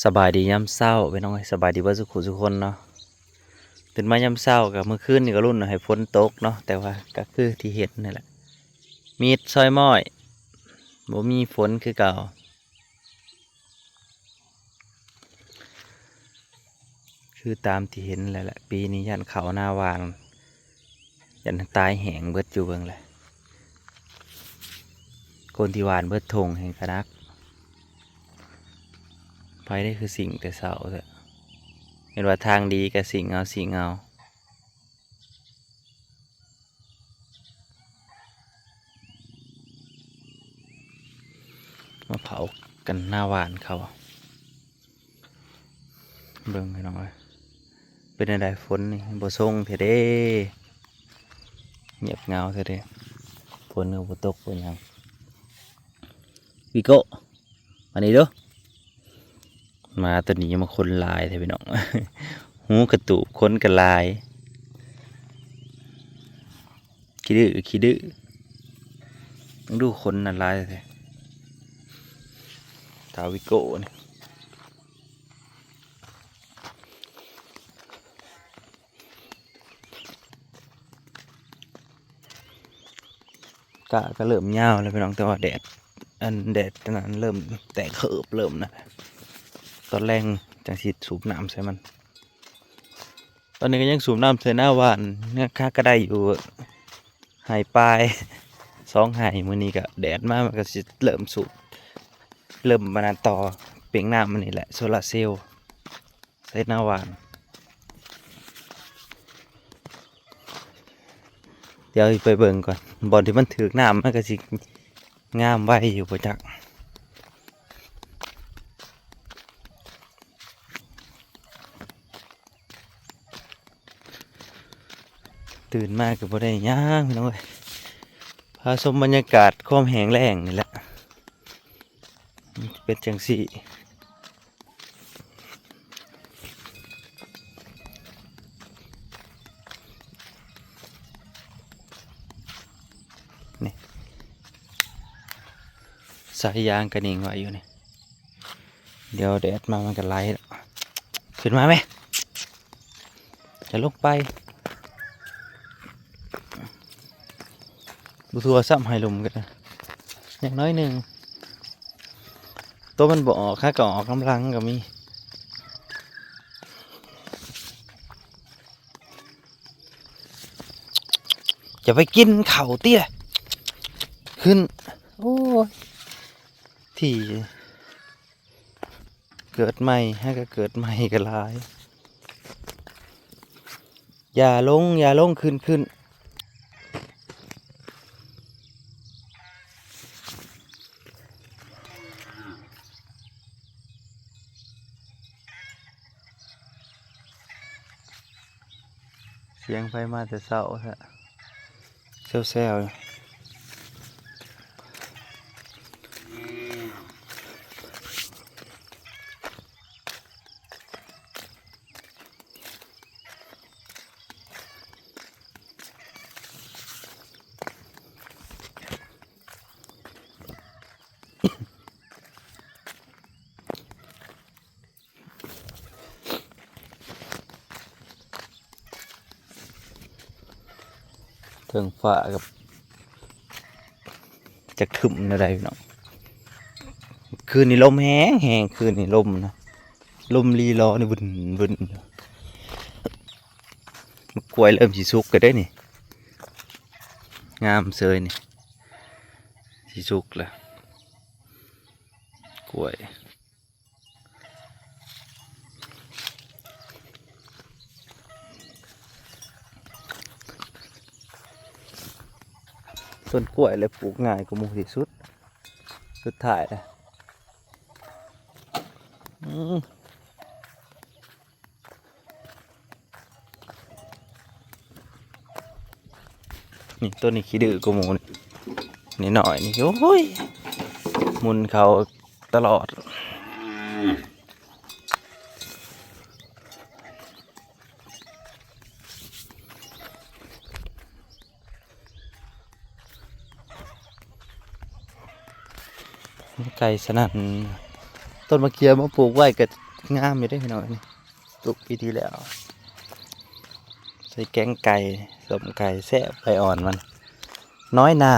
สบายดียามเศร้าไปน้องสบายดีว่าสุขุสุกคนเนาะตื่นมายามเศร้ากับเมื่อคืนนี่ก็รุ่นให้ฝนตกเนาะแต่ว่าก็คือที่เห็นนี่แหละมีดซอยม้อยบ่มีฝนคือเก่าคือตามที่เห็นแหละปีนี้ยันเขาหน้าวานยันตายแหงเบิดอยู่เบิ่งเลยคนที่หวานเบิดทงแห่งคณะไปได้คือสิ่งแต่เศร้าเถอะเห็นว่าทางดีกับสิ่งเอามาเผากันหน้าหวานเขาเบิ่งให้น้องเลยเป็นอะไรฝนนี่บ่ส่งเถอะเด้เงียบเงาเถอะเด้ฝนก็บ่ตกบ่หยังวิโก้มานี่เด้อมาตัวนี้มาคนลายเถอะพี่น้อง หูกระตุกคนกระลายขี้ดื้อต้องดูคนน่ะลายเถอะทาวิโก้นี่ก็เริ่มยาวแล้วพี่น้องแต่ว่าแดดตอนนั้นเริ่มแตกเขิบเริ่มนะตอนแรงจังสิสูบน้ำใส่มันตอนนี้ก็ยังสูบน้ำใส่หน้าหวานเนี่ยค่าก็ได้อยู่หายปลาย2 หายมื้อนี้ก็แดดมากมันก็สิเริ่มสูบเริ่มมานต่อเปล่งน้ำมันนี่แหละโซลาร์เซลล์ใส่หน้าหวานเดี๋ยวไปเบิ่งก่อนบอลที่มันถือน้ำมันก็สิงามไว้อยู่ประจักตื่นมากก็บ่ได้ย่างพี่น้องเอ้ยพาชมบรรยากาศความแห้งแล้งนี่แหละเป็นจังสี่นี่สายยางกระนิ่งไว้อยู่นี่เดี๋ยวแดดมามันก็ไล่ขึ้นมาไหมจะลงไปดูทัวซ้ำให้ลมกันนะอย่างน้อยหนึ่งตัวมันบ่ออกค่าก็ออกกำลังก็มีจะไปกินเข่าเตี้ยขึ้นโอ้ยที่เกิดใหม่ให้ก็เกิดใหม่ก็ลายอย่าลงขึ้นเสียงไฟมาแต่เช้าฮะแซวเทิงฟ้ากับจะคึมอะไรเนาะคืนนี้ลมแห้งคืนนี้ลมนะลมรีล้อนี่บึนกล้วยเริ่มสีสุกกันได้นี่งามเซยนี่สีสุกแล้วกล้วยต้นกล้วยเลยปลูกง่ายกว่าหมู่ที่สุดท้ายนะนี่ต้นนี้ขี้ดื้อกว่าหมู่นี่หน่อยนี่โอ้ยมุนเขาตลอดไก่สนั่นต้นมะเขือมาปลูกไว้ก็ งามอยู่ได้พี่น้องนี่สุกปีที่แล้วใส่แกงไก่สมไก่แซ่บไก่อ่อนมันน้อยนา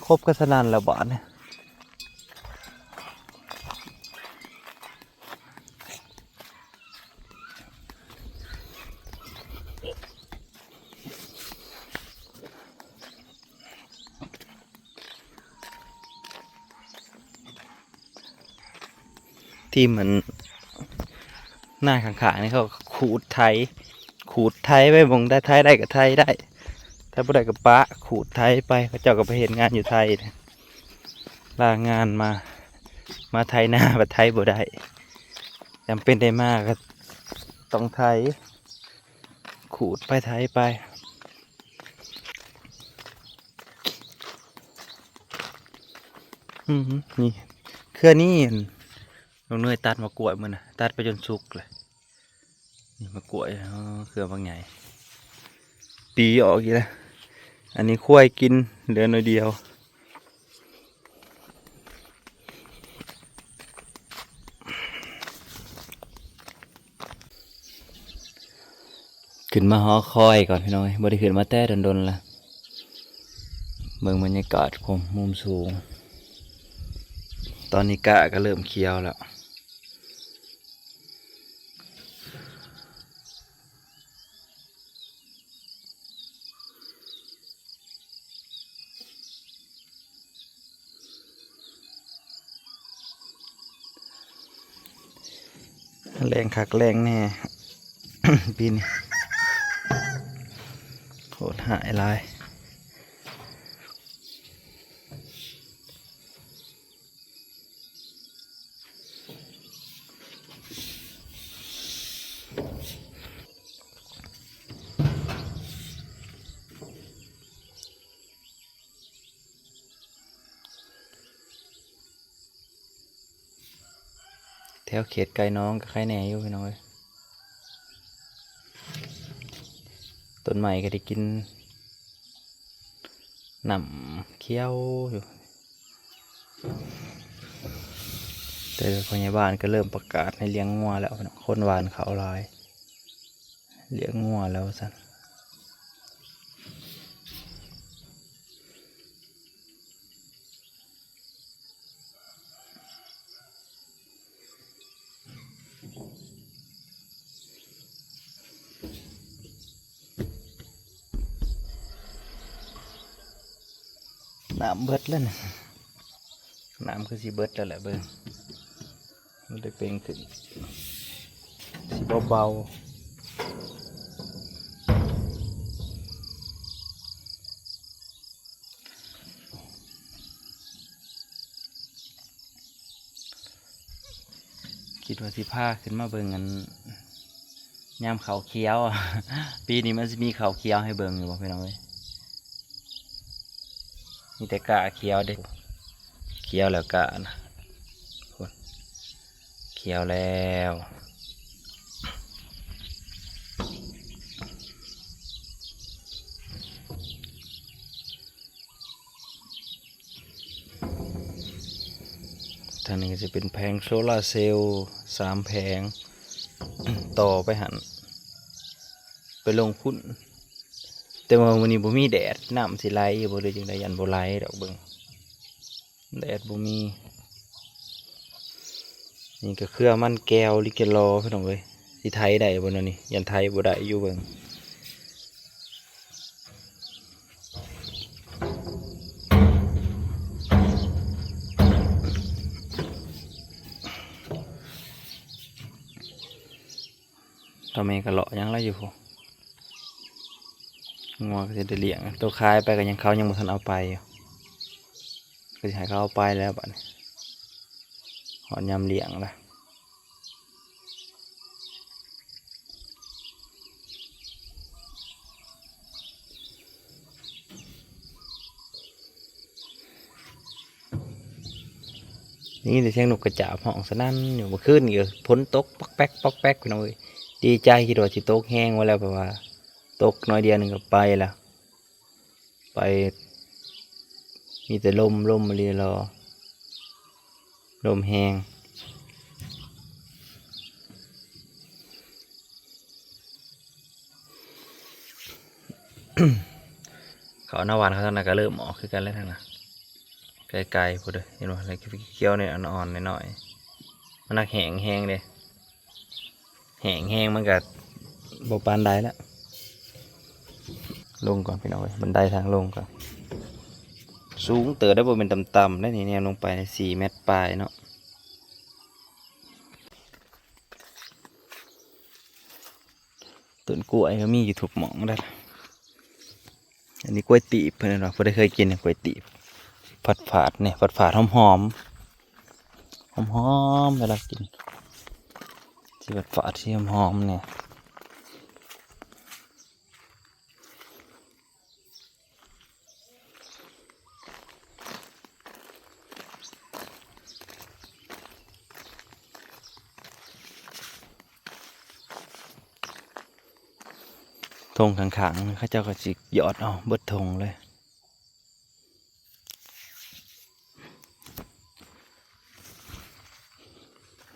ครบกันสนั่นแล้วบ่เนี่ยที่เหมือนหน้าข้างๆนี่เขาขูดไถไปบงได้ไถได้กับไถได้ถ้าบ่ได้กับปะขูดไถไปเขาเจ้าก็ไปเห็นงานอยู่ไทยลางานมาไทยหน้าบัดไทยบ่ได้จำเป็นได้มากก็ต้องไทยขูดไปไทยไปนี่เครือนี่น้องเนยตัดมากล้วยมันนะตัดไปจนสุกเลยนี่มากล้วยเครือบางใหญ่ปีออกอีกแล้วอันนี้คุ้ยกินเหลือหน่อยเดียวขึ้นมาหอคอยก่อนพี่น้อยบ่ได้ขึ้นมาแต่ดนๆละเมืองบรรยากาศผมมุมสูงตอนนี้กะก็เริ่มเคี้ยวแล้วแรงคักแรงแน่ ปีนี้โหดหายลายแถวเขตไกลน้องก็ใครแหน่อยู่พี่น้อยต้นใหม่ก็ได้กินหนำเคี้ยวอยู่แต่พยาบาลก็เริ่มประกาศให้เลี้ยงงัวแล้วคนหวานเขาลายเลี้ยงงัวแล้วสันน้ำเบิดแล้วนะน้ำคือสีเบิดแล้วแหละเบิ้งมันได้เป็นขึ้นสีเบาๆคิดว่าสิผ้าขึ้นมาเบิ้งกันยามเขาเคี้ยว ปีนี้มันจะมีเขาเคี้ยวให้เบิ้งอยู่บ่พี่น้องเอ้ยมีแต่กะเคี้ยวเด้เคี้ยวแล้วกะนะเคี้ยวแล้วทางนี้จะเป็นแผงโซลาร์เซลล์3 แผง ต่อไปหันไปลงพุ่นแต่ว่าวันนี้บ่มีแดดน้ำสิไหลบ่เลยจึงได้ยันบ่ไหลดอกเบิ่งแดดบ่มีนี่ก็เครือมันแก้วลิเกลอพี่น้องเอ้ยสิไทยได้บ่นั่นนี่ยันไทยบ่ได้อยู่เบิ่งทำไมก็เลาะยังไรอยู่พองัวก็จะได้เลี้ยงตัวคายไปก็ยังเขายังบ่ทันเอาไปอยู่ก็จะให้เขาเอาไปแล้วบัดนี้หอนยำเลี้ยงละนี่แต่เสียงนกกระจาบห้องสนั่นอยู่เมื่อคืนนี่ฝนตกปอกแป๊กปอกแป๊กพี่น้องเอ้ยดีใจคิดว่าสิตกแห้งไว้แล้วเพราะว่าตกน้อยเดียวหนึ่งก็ไปแล้วไปมีแต่ลมมาเรียรอลมแห้ง เขาหน้าหวานเขาทางนั้นก็เริ่มออกคือกันแล้วทางนั้นไกลๆพูดเลยเห็นว่าอะไรเคี้ยวเนี่ยอ่อนๆหน่อยๆมันนักแห้งแห้งเลยแห้งแห้งมันก็บปานใดแล้วลงก่อนพี่น้องเว้ยบันไดทางลงก่อนสูงเติบได้บ่เป็นต่ำๆได้นี่แนวลงไป4 เมตรปลายเนาะต้นกล้วยก็มีอยู่ทุกหม่องได้ล่ะอันนี้กล้วยตีบเพื่อนเราเพื่อนเคยกินเนี่ยกล้วยตีบผัดผาดเนี่ยผัดผาดหอมๆหอมๆเวลากินที่ผัดผาดที่หอมๆเนี่ยธงขังๆเขาเจ้าก็จิกหยอดเอาเบิดธงเลย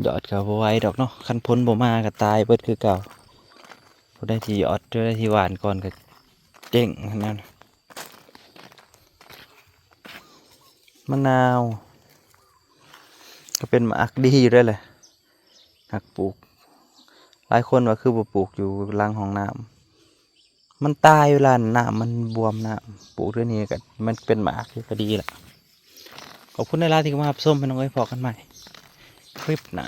หยอดก็บ่ไหวดอกเนาะคันพ้นบ่มาก็ตายเบิดคือเก่าบ่ได้ที่หยอดได้ที่หวานก่อนก็เจ๊งนั่นมะนาวก็เป็นหมากดีอยู่ด้วยแหละหักปลูกหลายคนว่าคือบ่ปลูกอยู่หลังห้องน้ำมันตายเวลาน้ำมันบวมน้ำปลูกด้วยนี่ก็มันเป็นหมากก็ดีแหละขอบคุณในร้านที่เข้ามารับชมพี่น้องเอ้ยพอกันใหม่คลิปหน้า